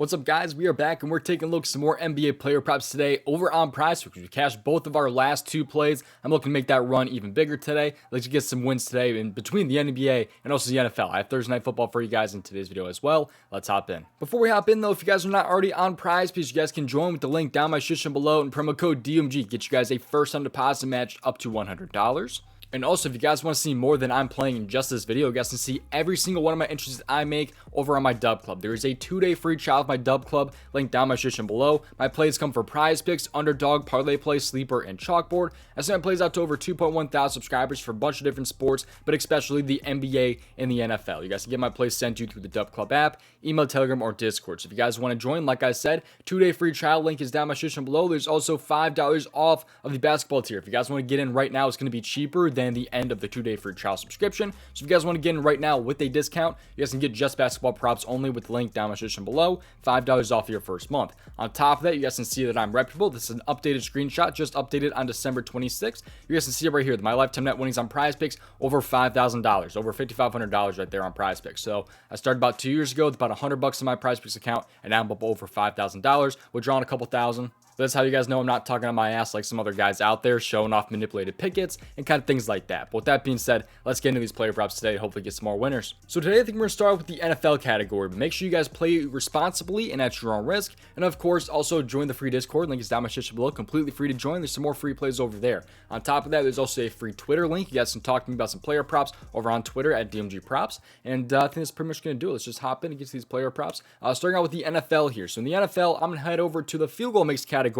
What's up, guys? We are back and we're taking a look at some more NBA player props today over on prizepicks. We cashed both of our last two plays. I'm looking to make that run even bigger today. Let's get some wins today in between the NBA and also the NFL. I have Thursday Night Football for you guys in today's video as well. Let's hop in. Before we hop in though, if you guys are not already on prizepicks, you guys can join with the link down my description below and promo code DOMG. Get you guys a first time deposit match up to $100. And also, if you guys want to see more than I'm playing in just this video, you guys can see every single one of my entries that I make over on my Dub Club. There is a 2-day free trial of my Dub Club, link down my description below. My plays come for prizepicks, underdog, parlay play, sleeper, and chalkboard. I send my plays out to over 2.1 thousand subscribers for a bunch of different sports, but especially the NBA and the NFL. You guys can get my plays sent to you through the Dub Club app, email, Telegram, or Discord. So if you guys want to join, like I said, 2-day free trial link is down my description below. There's also $5 off of the basketball tier. If you guys want to get in right now, it's going to be cheaper than the end of the 2-day free trial subscription. So if you guys want to get in right now with a discount, you guys can get just basketball props only with the link down my description below. $5 off your first month. On top of that, you guys can see that I'm reputable. This is an updated screenshot, just updated on December 26th. You guys can see it right here. My lifetime net winnings on prizepicks over $5,000, over $5,500 right there on prizepicks. So I started about 2 years ago with about $100 in my prizepicks account, and now I'm up over $5,000. Withdrawing a couple thousand. That's how you guys know I'm not talking on my ass like some other guys out there showing off manipulated pickets and kind of things like that. But with that being said, let's get into these player props today and hopefully get some more winners. So today I think we're going to start with the NFL category, but make sure you guys play responsibly and at your own risk. And of course, also join the free Discord. Link is down my description below. Completely free to join. There's some more free plays over there. On top of that, there's also a free Twitter link. You guys can talk to me about some player props over on Twitter at DMG Props. And I think that's pretty much going to do it. Let's just hop in and get to these player props. Starting out with the NFL here. So in the NFL, I'm going to head over to the field goal mix category.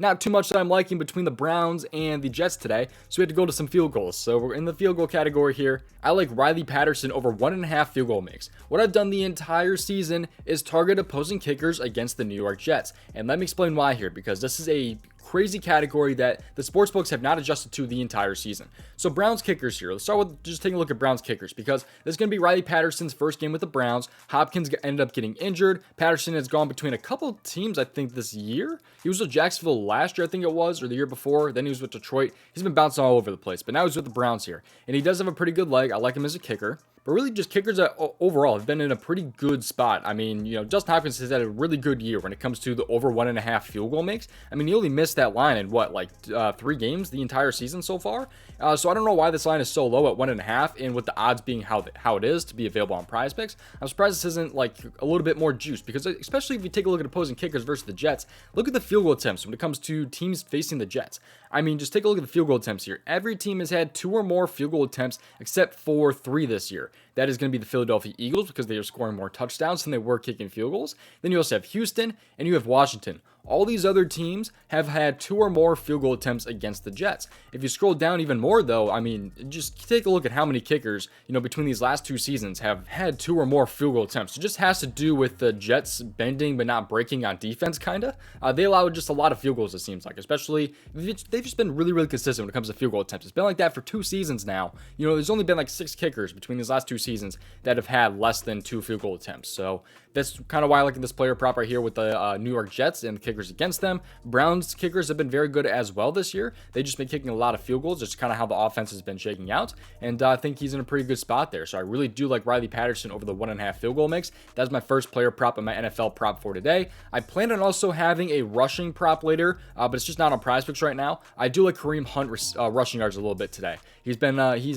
Not too much that I'm liking between the Browns and the Jets today, so we had to go to some field goals. So we're in the field goal category here. I like Riley Patterson over 1.5 field goal makes. What I've done the entire season is target opposing kickers against the New York Jets. And let me explain why here, because this is a crazy category that the sportsbooks have not adjusted to the entire season. So Browns kickers here. Let's start with just taking a look at Browns kickers, because this is going to be Riley Patterson's first game with the Browns. Hopkins ended up getting injured. Patterson has gone between a couple teams, I think, this year. He was with Jacksonville last year, I think it was, or the year before. Then he was with Detroit. He's been bouncing all over the place, but now he's with the Browns here. And he does have a pretty good leg. I like him as a kicker. But really, just kickers that overall have been in a pretty good spot. I mean, Justin Hopkins has had a really good year when it comes to the over 1.5 field goal makes. I mean, he only missed that line in what, like 3 games the entire season so far. So I don't know why this line is so low at 1.5, and with the odds being how it is to be available on prizepicks. I'm surprised this isn't like a little bit more juice, because especially if you take a look at opposing kickers versus the Jets, look at the field goal attempts when it comes to teams facing the Jets. I mean, just take a look at the field goal attempts here. Every team has had 2 or more field goal attempts except for 3 this year. That is going to be the Philadelphia Eagles, because they are scoring more touchdowns than they were kicking field goals. Then you also have Houston and you have Washington. All these other teams have had 2 or more field goal attempts against the Jets. If you scroll down even more though, I mean, just take a look at how many kickers, between these last 2 seasons have had 2 or more field goal attempts. It just has to do with the Jets bending but not breaking on defense, kinda. They allow just a lot of field goals, it seems like, especially, they've just been really, really consistent when it comes to field goal attempts. It's been like that for 2 seasons now. There's only been like 6 kickers between these last 2 seasons that have had less than 2 field goal attempts. So that's kind of why I like this player prop right here with the New York Jets and the kickers against them. Browns kickers have been very good as well this year. They've just been kicking a lot of field goals, just kind of how the offense has been shaking out. And I think he's in a pretty good spot there. So I really do like Riley Patterson over the 1.5 field goal mix. That's my first player prop in my NFL prop for today. I plan on also having a rushing prop later, but it's just not on prizepicks right now. I do like Kareem Hunt rushing yards a little bit today. He's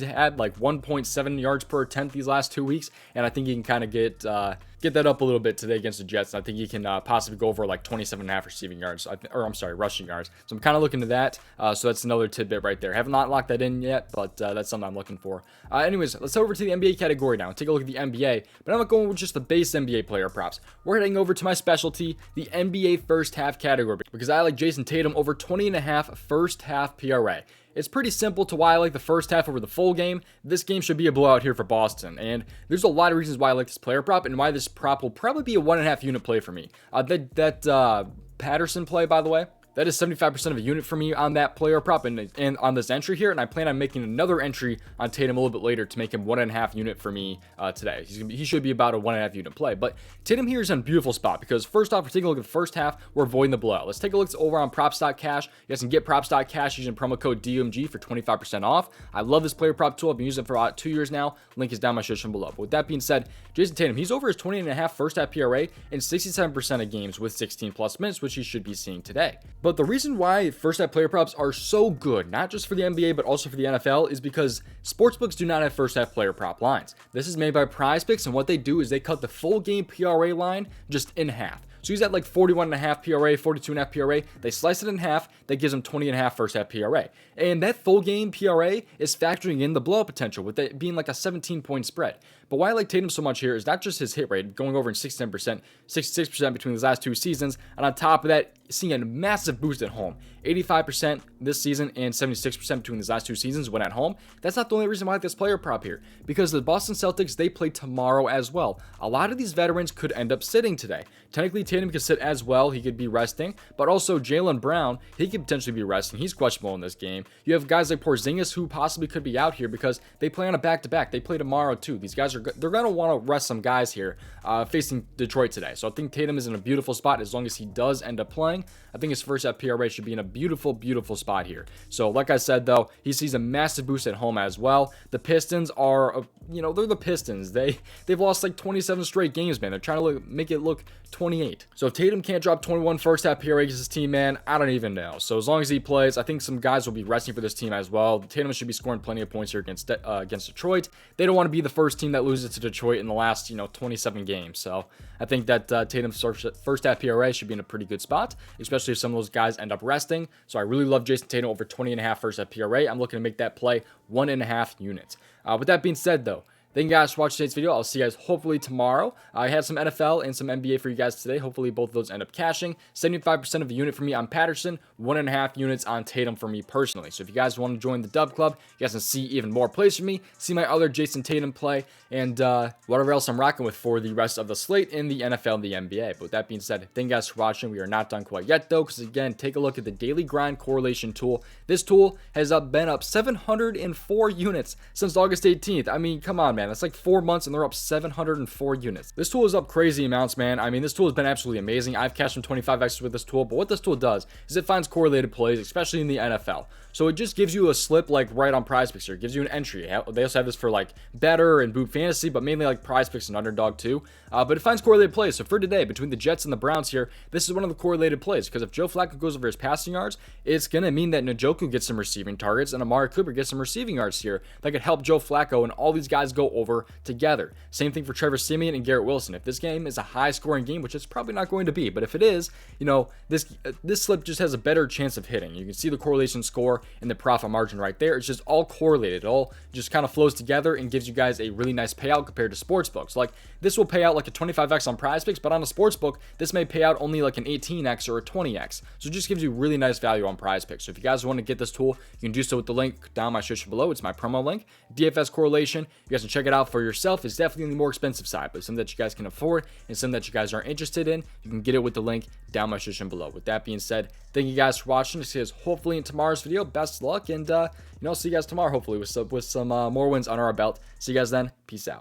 had like 1.7 yards per attempt these last 2 weeks, and I think he can kind of get that up a little bit today against the Jets. And I think he can possibly go over like 27.5 receiving yards, rushing yards. So I'm kind of looking to that. So that's another tidbit right there. Have not locked that in yet, but that's something I'm looking for. Anyways, let's head over to the NBA category now and take a look at the NBA. But I'm not going with just the base NBA player props. We're heading over to my specialty, the NBA first half category, because I like Jason Tatum over 20.5 first half PRA. It's pretty simple to why I like the first half over the full game. This game should be a blowout here for Boston, and there's a lot of reasons why I like this player prop and why this prop will probably be a 1.5 unit play for me. That Patterson play, by the way, that is 75% of a unit for me on that player prop and on this entry here. And I plan on making another entry on Tatum a little bit later to make him 1.5 unit for me today. He should be about a 1.5 unit play. But Tatum here is in a beautiful spot because first off, we're taking a look at the first half. We're avoiding the blowout. Let's take a look over on props.cash. You guys can get props.cash using promo code DOMG for 25% off. I love this player prop tool. I've been using it for about 2 years now. Link is down my description below. But with that being said, Jason Tatum, he's over his 20.5 first half PRA and 67% of games with 16 plus minutes, which he should be seeing today. But the reason why first half player props are so good, not just for the NBA, but also for the NFL, is because sportsbooks do not have first half player prop lines. This is made by PrizePicks, and what they do is they cut the full game PRA line just in half. So he's at like 41.5 PRA, 42.5 PRA. They slice it in half. That gives him 20.5 first half PRA. And that full game PRA is factoring in the blowout potential with it being like a 17-point spread. But why I like Tatum so much here is not just his hit rate going over in 67% between his last 2 seasons. And on top of that, seeing a massive boost at home. 85% this season and 76% between his last 2 seasons when at home. That's not the only reason why I like this player prop here. Because the Boston Celtics, they play tomorrow as well. A lot of these veterans could end up sitting today. Technically, Tatum could sit as well. He could be resting. But also, Jaylen Brown, he could potentially be resting. He's questionable in this game. You have guys like Porzingis who possibly could be out here because they play on a back-to-back. They play tomorrow too. These guys they're going to want to rest some guys here facing Detroit today. So I think Tatum is in a beautiful spot as long as he does end up playing. I think his first half PRA should be in a beautiful, beautiful spot here. So like I said, though, he sees a massive boost at home as well. The Pistons are, they're the Pistons. They've lost like 27 straight games, man. They're trying to make it look 28. So if Tatum can't drop 21 first half PRA against his team, man, I don't even know. So as long as he plays, I think some guys will be resting for this team as well. Tatum should be scoring plenty of points here against Detroit. They don't want to be the first team that loses to Detroit in the last 27 games. So I think that Tatum's first half PRA should be in a pretty good spot, especially if some of those guys end up resting. So I really love Jason Tatum over 20.5 first half PRA. I'm looking to make that play 1.5 units. With that being said, though, thank you guys for watching today's video. I'll see you guys hopefully tomorrow. I had some NFL and some NBA for you guys today. Hopefully both of those end up cashing. 75% of a unit for me on Patterson, 1.5 units on Tatum for me personally. So if you guys want to join the Dub Club, you guys can see even more plays from me, see my other Jason Tatum play, and whatever else I'm rocking with for the rest of the slate in the NFL and the NBA. But with that being said, thank you guys for watching. We are not done quite yet, though, because again, take a look at the Daily Grind Correlation Tool. This tool has been up 704 units since August 18th. I mean, come on, man. That's like 4 months and they're up 704 units. This tool is up crazy amounts, man. I mean, this tool has been absolutely amazing. I've cashed some 25x with this tool, but what this tool does is it finds correlated plays, especially in the NFL. So it just gives you a slip like right on PrizePicks here. It gives you an entry. They also have this for like better and boot fantasy, but mainly like PrizePicks and underdog too. But it finds correlated plays. So for today, between the Jets and the Browns here, this is one of the correlated plays because if Joe Flacco goes over his passing yards, it's going to mean that Njoku gets some receiving targets and Amari Cooper gets some receiving yards here that could help Joe Flacco and all these guys go over together. Same thing for Trevor Siemian and Garrett Wilson. If this game is a high scoring game, which it's probably not going to be, but if it is, this slip just has a better chance of hitting. You can see the correlation score and the profit margin right there. It's just all correlated. It all just kind of flows together and gives you guys a really nice payout compared to sportsbooks. Like this will pay out like a 25x on PrizePicks, but on a sportsbook, this may pay out only like an 18x or a 20x. So it just gives you really nice value on PrizePicks. So if you guys want to get this tool, you can do so with the link down my description below. It's my promo link, DFS Correlation. You guys can check it out for yourself. It's definitely on the more expensive side, but something that you guys can afford and something that you guys are interested in, you can get it with the link down my description below. With that being said, thank you guys for watching. See you guys hopefully in tomorrow's video. Best of luck, and see you guys tomorrow hopefully with some more wins under our belt. See you guys then. Peace out.